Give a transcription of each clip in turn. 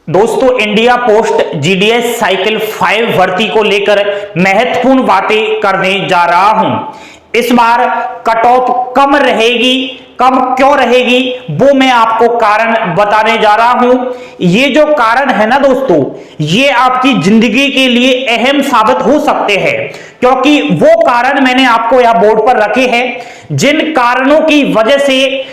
दोस्तों, India post GDS cycle 5 भर्ती को लेकर महत्वपूर्ण बातें करने जा रहा हूं। इस बार कट ऑफ कम रहेगी, कम क्यों रहेगी वो मैं आपको कारण बताने जा रहा हूं। ये जो कारण है ना दोस्तों, ये आपकी जिंदगी के लिए अहम साबित हो सकते हैं, क्योंकि वो कारण मैंने आपको यहां बोर्ड पर रखे हैं जिन कारणों की वजह से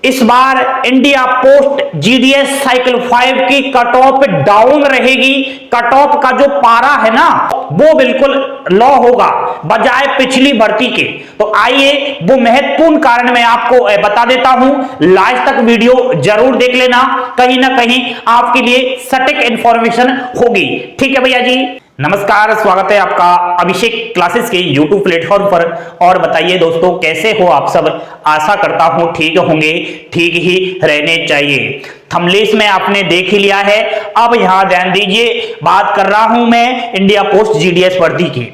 इस बार इंडिया पोस्ट जीडीएस साइकिल 5 की कट ऑफ डाउन रहेगी। कट ऑफ का जो पारा है ना वो बिल्कुल लो होगा बजाय पिछली भर्ती के। तो आइए वो महत्वपूर्ण कारण मैं आपको बता देता हूं। लास्ट तक वीडियो जरूर देख लेना, कहीं ना कहीं आपके लिए सटीक इंफॉर्मेशन होगी। ठीक है भैया जी। नमस्कार, स्वागत है आपका अभिषेक क्लासेस के YouTube प्लेटफॉर्म पर। और बताइए दोस्तों, कैसे हो आप सब। आशा करता हूं ठीक होंगे, ठीक ही रहने चाहिए। थंबनेल में आपने देख ही लिया है। अब यहां ध्यान दीजिए, बात कर रहा हूं मैं इंडिया पोस्ट जीडीएस भर्ती की।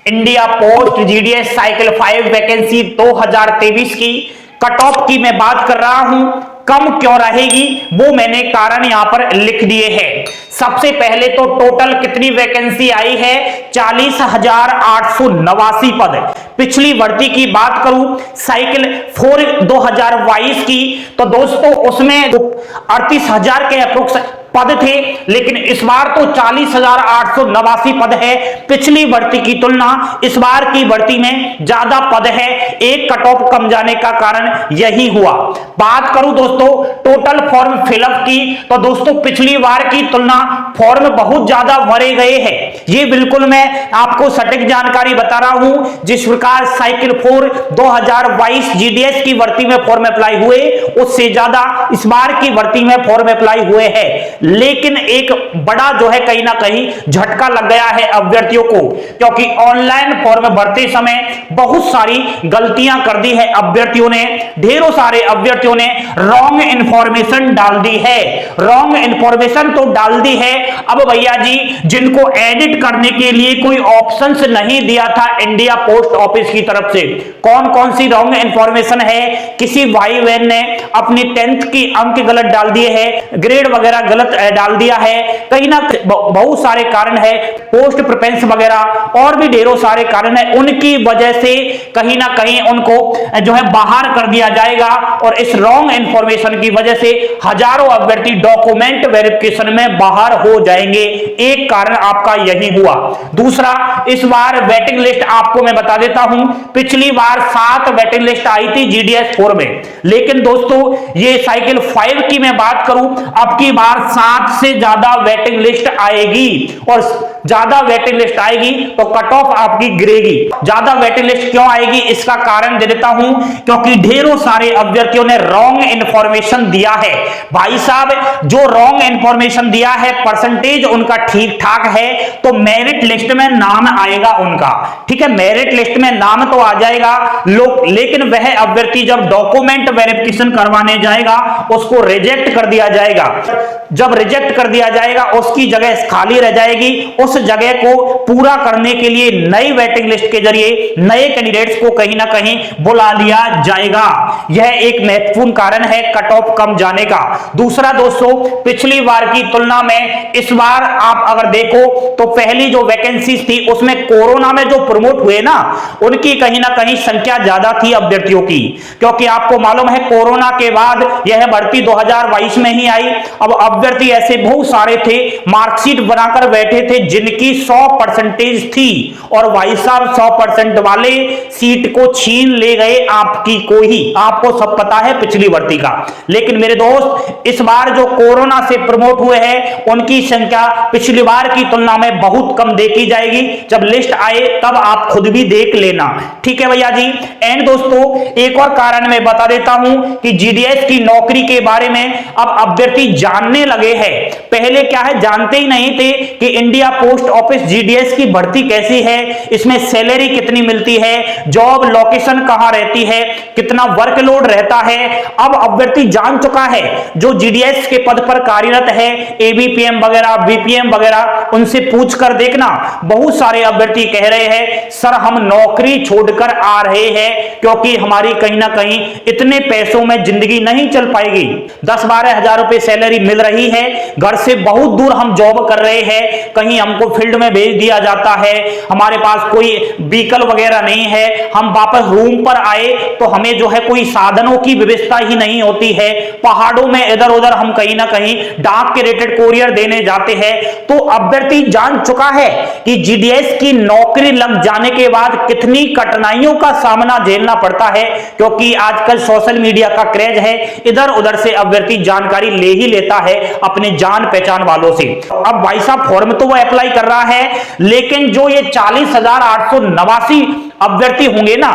India post GDS cycle 5 vacancy 2023 की कट ऑफ की मैं बात कर रहा हूं। कम क्यों रहेगी वो मैंने कारण यहां पर लिख दिए हैं। सबसे पहले तो टोटल कितनी वैकेंसी आई है, 40,889 पद। पिछली भर्ती की बात करूं साइकिल 4 2022 की, तो दोस्तों उसमें 38,000 के अप्रोक्स पद थे, लेकिन इस बार तो 40,889 पद है। पिछली भर्ती की तुलना इस बार की भर्ती में ज्यादा पद है। एक कट ऑफ कम जाने का कारण यही हुआ। बात करूं दोस्तों टोटल फॉर्म फिलअप की, तो दोस्तों पिछली बार की तुलना फॉर्म बहुत ज्यादा भरे गए हैं। ये बिल्कुल मैं आपको सटीक जानकारी बता रहा हूं। जिस प्रकार साइकिल 4 2022 जीडीएस की भर्ती में फॉर्म अप्लाई हुए, उससे ज्यादा इस बार की भर्ती में फॉर्म अप्लाई हुए हैं। लेकिन एक बड़ा जो है कहीं ना कहीं झटका लग गया है अभ्यर्थियों को, क्योंकि ऑनलाइन फॉर्म भरते समय बहुत सारी गलतियां कर दी है अभ्यर्थियों ने। ढेरों सारे अभ्यर्थियों ने रॉन्ग इंफॉर्मेशन डाल दी है। रॉन्ग इंफॉर्मेशन तो डाल दी है। अब भैया जी, जिनको एडिट करने के लिए कोई ऑप्शंस नहीं दिया था इंडिया पोस्ट ऑफिस की तरफ से, कौन कौन सी रॉन्ग इंफॉर्मेशन है। किसी भाई बहन ने अपनी 10th की अंक गलत डाल दिए हैं, ग्रेड वगैरह गलत डाल दिया है, कहीं ना बहुत सारे कारण है, पोस्ट प्रेफरेंस वगैरह और भी ढेरों सारे कारण है। उनकी वजह से कहीं ना कहीं उनको जो है बाहर कर दिया जाएगा, और इस रॉन्ग इंफॉर्मेशन की वजह से हजारों अभ्यर्थी डॉक्यूमेंट वेरिफिकेशन में बाहर हो जाएंगे। एक कारण आपका यही हुआ। दूसरा, इस बार वेटिंग लिस्ट आपको मैं बता देता हूं। पिछली बार 7 वेटिंग लिस्ट आई थी जीडीएस 4 में, लेकिन दोस्तों ये साइकिल 5 की मैं बात करूं, अब की बार 7 से ज्यादा वेटिंग लिस्ट आएगी, और ज्यादा वेटिंग लिस्ट आएगी तो कट ऑफ आपकी गिरेगी। ज्यादा वेटिंग लिस्ट क्यों आएगी इसका कारण दे देता हूं, क्योंकि ढेरों सारे अभ्यर्थियों ने रॉन्ग इंफॉर्मेशन दिया है। भाई साहब, जो रॉन्ग इंफॉर्मेशन दिया है परसेंटेज उनका ठीक ठाक है तो मेरिट लिस्ट में नाम आएगा उनका। ठीक है, मेरिट लिस्ट में नाम तो आ जाएगा लोग, लेकिन वह अभ्यर्थी जब डॉक्यूमेंट वेरिफिकेशन करवाने जाएगा उसको रिजेक्ट कर दिया जाएगा। जब रिजेक्ट कर दिया जाएगा उसकी जगह खाली रह जाएगी। उस जगह को पूरा करने के लिए नई वेटिंग लिस्ट के जरिए नए कैंडिडेट्स को कहीं ना कहीं बुला लिया जाएगा। यह एक महत्वपूर्ण कारण है कट ऑफ कम जाने का। दूसरा दोस्तों, पिछली बार की तुलना में इस बार आप अगर देखो तो पहली जो वैकेंसी थी उसमें कोरोना में जो प्रमोट हुए ना, उनकी कहीं ना कहीं संख्या ज्यादा थी अभ्यर्थियों की, क्योंकि आपको मालूम है कोरोना के बाद यह भर्ती 2022 में ही आई। अब अभ्यर्थी ऐसे बहुत सारे थे, मार्कशीट बनाकर बैठे थे जिनकी 100% थी, और भाई साहब 100% वाले सीट को छीन ले गए आपकी को ही। आपको सब पता है पिछली भर्ती का। लेकिन मेरे दोस्त, इस बार जो कोरोना से प्रमोट हुए हैं उनकी संख्या पिछली बार की तुलना में बहुत कम देखी जाएगी। जब लिस्ट आए तब आप खुद भी देख लेना। ठीक है भैया जी। एंड दोस्तों, एक और कारण मैं बता देता हूं कि जीडीएस की नौकरी के बारे में अब अभ्यर्थी जानने लगे हैं। पहले क्या है, जानते ही नहीं थे कि इंडिया पोस्ट ऑफिस जीडीएस की भर्ती कैसी है, इसमें सैलरी कितनी मिलती है, जॉब लोकेशन कहां रहती है, कितना वर्कलोड रहता है। अब अभ्यर्थी जान चुका है। जो जीडीएस के पद पर कार्यरत है, एबीपीएम वगैरह वगैरह, बीपीएम वगैरह उनसे पूछ कर देखना। बहुत सारे अभ्यर्थी कह रहे हैं सर हम नौकरी छोड़कर आ रहे हैं क्योंकि हमारी कहीं ना कहीं इतने पैसों में जिंदगी नहीं चल पाएगी। 10-12 हजार रुपए सैलरी मिल रही है, घर से बहुत दूर हम जॉब कर रहे हैं, कहीं हमको फील्ड में भेज दिया जाता है, हमारे पास कोई व्हीकल वगैरह नहीं है, हम वापस रूम पर आए तो हमें जो है कोई साधनों की व्यवस्था ही नहीं होती है, पहाड़ों में इधर उधर हम कहीं ना कहीं डाक के रेटेड कोरियर देने जाते हैं। तो अभ्यर्थी जान चुका है कि जीडीएस की नौकरी लग जाने के बाद कितनी कठिनाइयों का सामना झेलना पड़ता है, क्योंकि आजकल सोशल मीडिया का क्रेज है, इधर उधर से अभ्यर्थी जानकारी ले ही लेता है अपने जान पहचान वालों से। अब भाई साहब फॉर्म तो वो अप्लाई कर रहा है, लेकिन जो ये 40,889 अभ्यर्थी होंगे ना,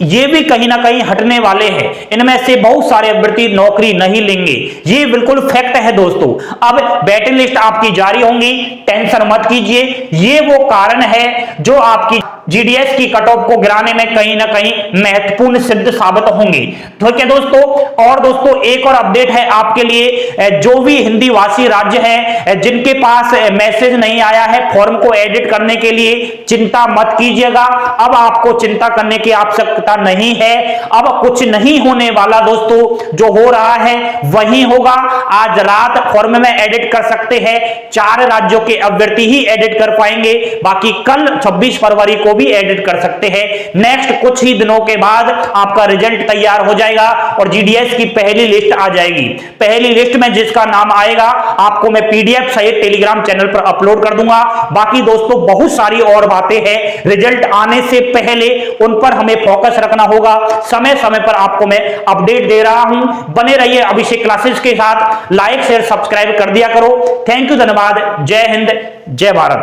ये भी कहीं ना कहीं हटने वाले हैं। इनमें से बहुत सारे अभ्यर्थी नौकरी नहीं लेंगे, ये बिल्कुल फैक्ट है दोस्तों। अब वेटिंग लिस्ट आपकी जारी होंगी, टेंशन मत कीजिए, ये वो कारण है जो आपकी जीडीएस की कट ऑफ को गिराने में कहीं ना कहीं महत्वपूर्ण सिद्ध साबित होंगे। ठीक है दोस्तों, और दोस्तों एक और अपडेट है आपके लिए, जो भी हिंदी भाषी राज्य है जिनके पास मैसेज नहीं आया है फॉर्म को एडिट करने के लिए, चिंता मत कीजिएगा, अब आपको चिंता करने की आवश्यकता नहीं है। अब कुछ नहीं होने वाला दोस्तों, जो हो रहा है वही होगा। आज रात फॉर्म में एडिट कर सकते हैं, 4 राज्यों के अभ्यर्थी ही एडिट कर पाएंगे, बाकी कल 26 फरवरी को भी एडिट कर सकते हैं। नेक्स्ट कुछ ही दिनों के बाद आपका रिजल्ट तैयार हो जाएगा और जीडीएस की पहली लिस्ट आ जाएगी। पहली लिस्ट में जिसका नाम आएगा आपको मैं पीडीएफ सहित टेलीग्राम चैनल पर अपलोड कर दूंगा। बाकी दोस्तों बहुत सारी और बातें हैं, रिजल्ट आने से पहले उन पर हमें फोकस रखना होगा। समय समय पर आपको मैं अपडेट दे रहा हूं, बने रहिए अभिषेक क्लासेस के साथ, लाइक शेयर सब्सक्राइब कर दिया करो। थैंक यू, धन्यवाद, जय हिंद, जय भारत।